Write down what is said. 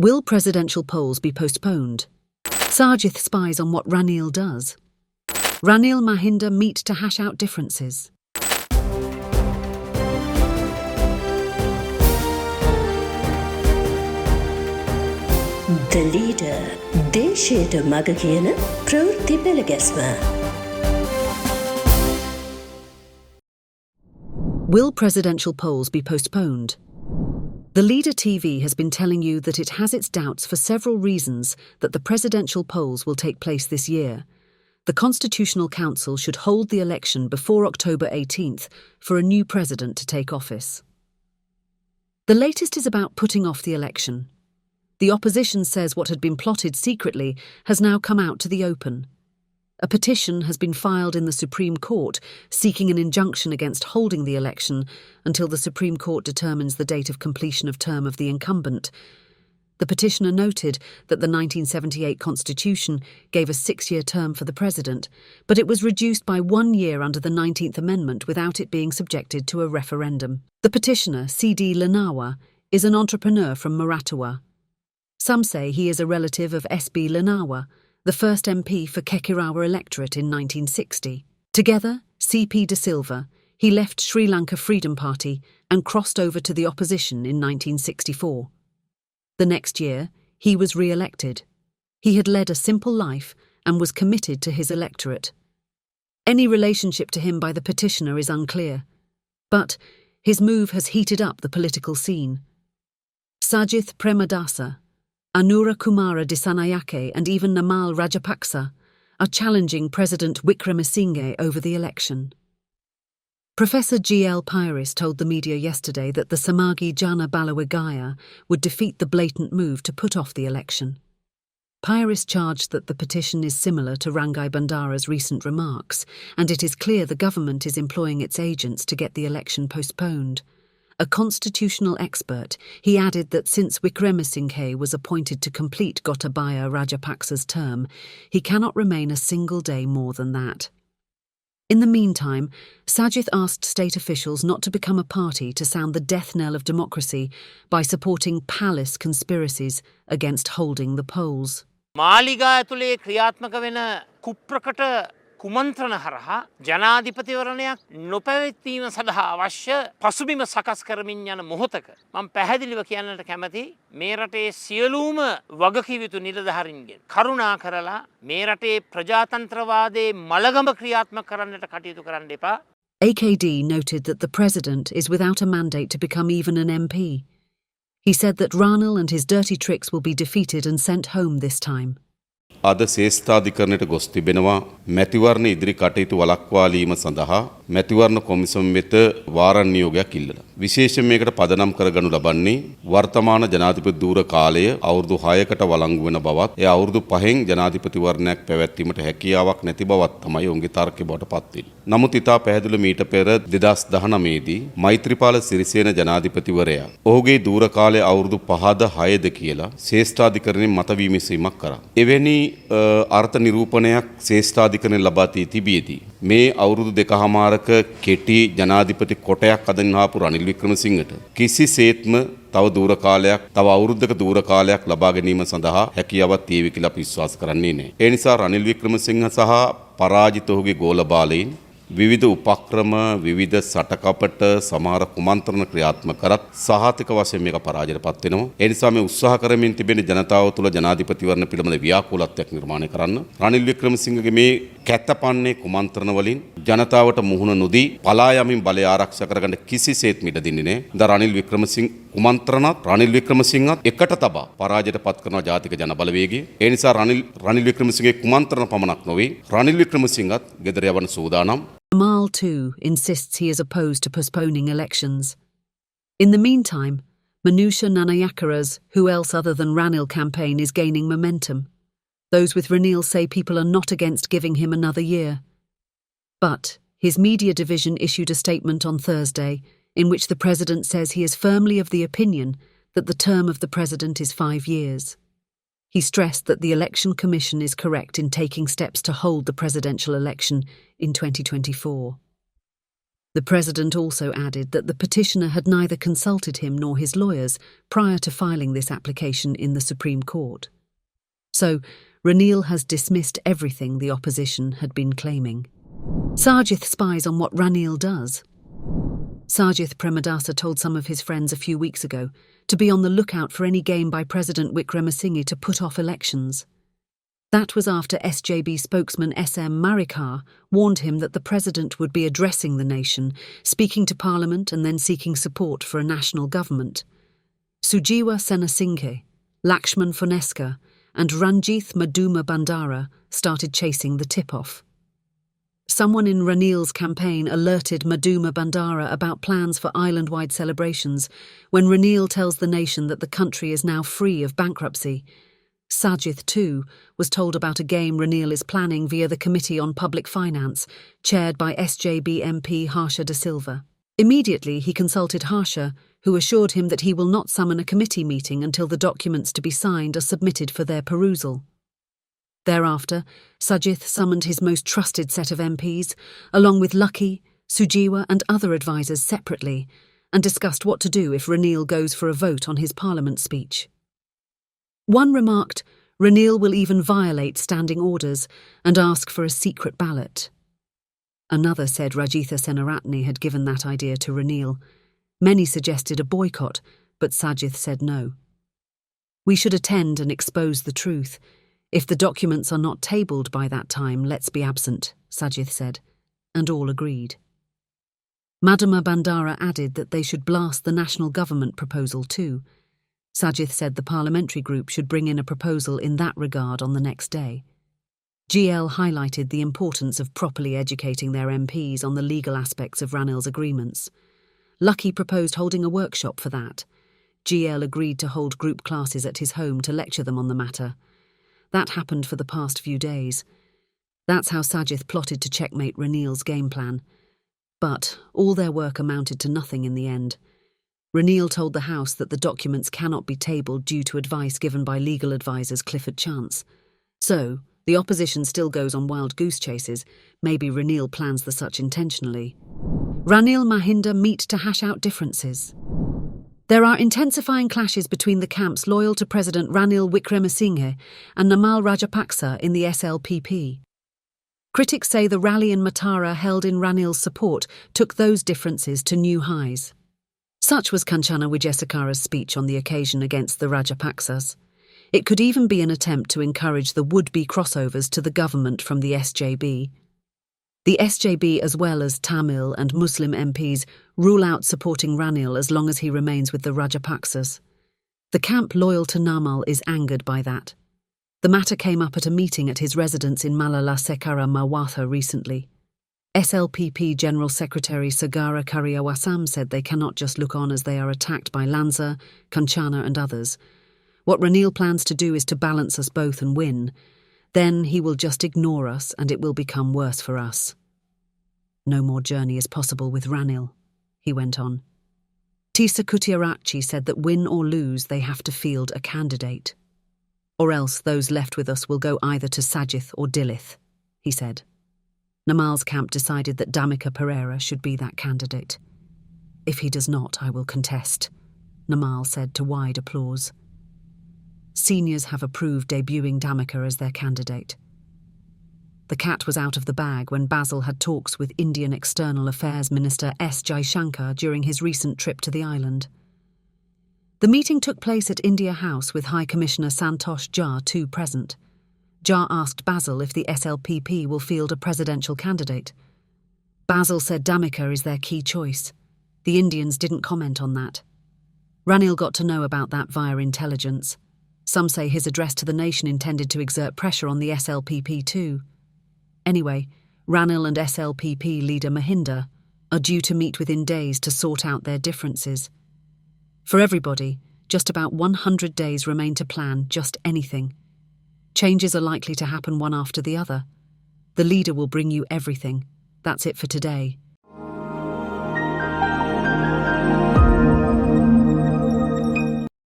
Will presidential polls be postponed? Sajith spies on what Ranil does. Ranil-Mahinda meet to hash out differences. The leader, දේශයට මග කියන ප්‍රවෘත්ති පෙළගැස්ම. Will presidential polls be postponed? The Leader TV has been telling you that it has its doubts for several reasons that the presidential polls will take place this year. The Constitutional Council should hold the election before October 18th for a new president to take office. The latest is about putting off the election. The opposition says what had been plotted secretly has now come out to the open. A petition has been filed in the Supreme Court seeking an injunction against holding the election until the Supreme Court determines the date of completion of term of the incumbent. The petitioner noted that the 1978 Constitution gave a 6-year term for the president, but it was reduced by 1 year under the 19th Amendment without it being subjected to a referendum. The petitioner, C.D. Lanawa, is an entrepreneur from Maratua. Some say he is a relative of S.B. Lanawa, the first MP for Kekirawa electorate in 1960. Together, C.P. De Silva, he left Sri Lanka Freedom Party and crossed over to the opposition in 1964. The next year, he was re-elected. He had led a simple life and was committed to his electorate. Any relationship to him by the petitioner is unclear, but his move has heated up the political scene. Sajith Premadasa, Anura Kumara Dissanayake and even Namal Rajapaksa are challenging President Wickremesinghe over the election. Professor G.L. Peiris told the media yesterday that the Samagi Jana Balawagaya would defeat the blatant move to put off the election. Peiris charged that the petition is similar to Rangai Bandara's recent remarks, and it is clear the government is employing its agents to get the election postponed. A constitutional expert, he added that since Wickremesinghe was appointed to complete Gotabaya Rajapaksa's term, he cannot remain a single day more than that. In the meantime, Sajith asked state officials not to become a party to sound the death knell of democracy by supporting palace conspiracies against holding the polls. මාලිගා ඇතුලේ ක්‍රියාත්මක වෙන කුප්‍රකට කුමන්ත්‍රණ හරහා ජනාධිපතිවරණයක් නොපැවැත්වීම සඳහා අවශ්‍ය පසුබිම සකස් කරමින් යන මොහොතක මම පැහැදිලිව කියන්නට කැමැති මේ රටේ සියලුම වගකීම් යුතු නිලධාරීන්ගෙන් කරුණා කරලා මේ රටේ ප්‍රජාතන්ත්‍රවාදයේ මලගම ක්‍රියාත්මක කරන්නට කටයුතු කරන්න එපා. AKD noted that the president is without a mandate to become even an MP. He said that Ranil and his dirty tricks will be defeated and sent home this time. අද ශේෂ්ඨාධිකරණයට ගොස් තිබෙනවා මැතිවරණ ඉදිරි කටයුතු වළක්වාලීම සඳහා මැතිවරණ කොමිසම වෙත වාරන් නියෝගයක් ඉල්ලලා. විශේෂයෙන් මේකට පදනම් කරගනු ලබන්නේ වර්තමාන ජනාධිපති ධූර කාලය අවුරුදු 6කට වළංගු වෙන බවත් ඒ අවුරුදු 5න් ජනාධිපතිවරණයක් පැවැත්වීමට හැකියාවක් නැති බවත් තමයි ඔවුන්ගේ තර්කය බවට පත් වෙන්නේ. නමුත් ඉතා පැහැදිලිව මීට පෙර 2019 දී මෛත්‍රීපාල සිරිසේන ජනාධිපතිවරයා ඔහුගේ ධූර කාලය අවුරුදු 5ද 6ද කියලා ශේෂ්ඨාධිකරණයෙන් මත විමසීමක් කරා. එවැනි අර්ථ නිරූපණයක් ශේෂ්ඨාධිකරණය ලබා තිබියදී මේ අවුරුදු 2කමාරක කෙටි ජනාධිපති කොටයක් අදින් ආපු රනිල් වික්‍රමසිංහට කිසිසේත්ම තව දූර කාලයක් තව අවුරුද්දක දූර කාලයක් ලබා ගැනීම සඳහා හැකියාවක් තියෙවි කියලා අපි විශ්වාස කරන්නේ නැහැ. ඒ නිසා රනිල් වික්‍රමසිංහ සහ පරාජිත ඔහුගේ ගෝල බාලයින් විවිධ උපක්‍රම විවිධ සටකපට සමහර කුමන්ත්‍රණ ක්‍රියාත්මක කරත් සහතික වශයෙන් මේක පරාජයටපත් වෙනවා. ඒ නිසා මේ උත්සාහ කරමින් තිබෙන ජනතාව තුළ ජනාධිපතිවරණ පිළිබඳ ව්‍යාකූලත්වයක් නිර්මාණය කරන්න රනිල් වික්‍රමසිංහගේ මේ කැතපන්නේ කුමන්ත්‍රණ වලින් ජනතාවට මුහුණ නොදී පලා යමින් බලය ආරක්ෂා කරගන්න කිසිසේත් මිට දෙන්නේ නැහැ. ද රනිල් වික්‍රමසිංහ කුමන්ත්‍රණත් රනිල් වික්‍රමසිංහත් එකට තබා පරාජයටපත් කරන ජාතික ජන බලවේගය. ඒ නිසා රනිල් වික්‍රමසිංහගේ කුමන්ත්‍රණ පමණක් නොවේ රනිල් වික්‍රමසිංහත් ගෙදර යවන සූදානම්. Amal too insists he is opposed to postponing elections. In the meantime, Manusha Nanayakara's Who Else Other Than Ranil campaign is gaining momentum. Those with Ranil say people are not against giving him another year. But his media division issued a statement on Thursday in which the president says he is firmly of the opinion that the term of the president is 5 years. He stressed that the Election Commission is correct in taking steps to hold the presidential election in 2024. The president also added that the petitioner had neither consulted him nor his lawyers prior to filing this application in the Supreme Court. So, Ranil has dismissed everything the opposition had been claiming. Sajith spies on what Ranil does. Sajith Premadasa told some of his friends a few weeks ago to be on the lookout for any game by President Wickremesinghe to put off elections. That was after SJB spokesman SM Marikar warned him that the president would be addressing the nation, speaking to parliament and then seeking support for a national government. Sujiwa Senasinghe, Lakshman Phoneska and Ranjith Maduma Bandara started chasing the tip-off. Someone in Ranil's campaign alerted Maduma Bandara about plans for island-wide celebrations when Ranil tells the nation that the country is now free of bankruptcy. Sajith, too, was told about a game Ranil is planning via the Committee on Public Finance, chaired by SJB MP Harsha De Silva. Immediately, he consulted Harsha, who assured him that he will not summon a committee meeting until the documents to be signed are submitted for their perusal. Thereafter, Sajith summoned his most trusted set of MPs, along with Lucky, Sujiwa and other advisers separately, and discussed what to do if Ranil goes for a vote on his parliament speech. One remarked, Ranil will even violate standing orders and ask for a secret ballot. Another said Rajitha Senaratne had given that idea to Ranil. Many suggested a boycott, but Sajith said no. We should attend and expose the truth. If the documents are not tabled by that time, let's be absent, Sajith said, and all agreed. Madama Bandara added that they should blast the national government proposal too. Sajith said the parliamentary group should bring in a proposal in that regard on the next day. GL highlighted the importance of properly educating their MPs on the legal aspects of Ranil's agreements. Lucky proposed holding a workshop for that. GL agreed to hold group classes at his home to lecture them on the matter. That happened for the past few days. That's how Sajith plotted to checkmate Ranil's game plan. But all their work amounted to nothing in the end. Ranil told the House that the documents cannot be tabled due to advice given by legal advisers Clifford Chance. So, the opposition still goes on wild goose chases. Maybe Ranil plans the such intentionally. Ranil-Mahinda meet to hash out differences. There are intensifying clashes between the camps loyal to President Ranil Wickremesinghe and Namal Rajapaksa in the SLPP. Critics say the rally in Matara held in Ranil's support took those differences to new highs. Such was Kanchana Wijesakara's speech on the occasion against the Rajapaksas. It could even be an attempt to encourage the would-be crossovers to the government from the SJB. The SJB, as well as Tamil and Muslim MPs, rule out supporting Ranil as long as he remains with the Rajapaksas. The camp loyal to Namal is angered by that. The matter came up at a meeting at his residence in Malala Sekara Mawatha recently. SLPP General Secretary Sagara Karyawasam said they cannot just look on as they are attacked by Lanza, Kanchana and others. What Ranil plans to do is to balance us both and win. Then he will just ignore us and it will become worse for us. No more journey is possible with Ranil, he went on. Tisa Kutiarachi said that win or lose they have to field a candidate. Or else those left with us will go either to Sajith or Dilith, he said. Namal's camp decided that Damika Pereira should be that candidate. If he does not, I will contest, Namal said to wide applause. Seniors have approved debuting Damika as their candidate. The cat was out of the bag when Basil had talks with Indian External Affairs Minister S. Jaishankar during his recent trip to the island. The meeting took place at India House with High Commissioner Santosh Jha too present. Jha asked Basil if the SLPP will field a presidential candidate. Basil said Damika is their key choice. The Indians didn't comment on that. Ranil got to know about that via intelligence. Some say his address to the nation intended to exert pressure on the SLPP too. Anyway, Ranil and SLPP leader Mahinda are due to meet within days to sort out their differences. For everybody, just about 100 days remain to plan just anything. Changes are likely to happen one after the other. The leader will bring you everything. That's it for today.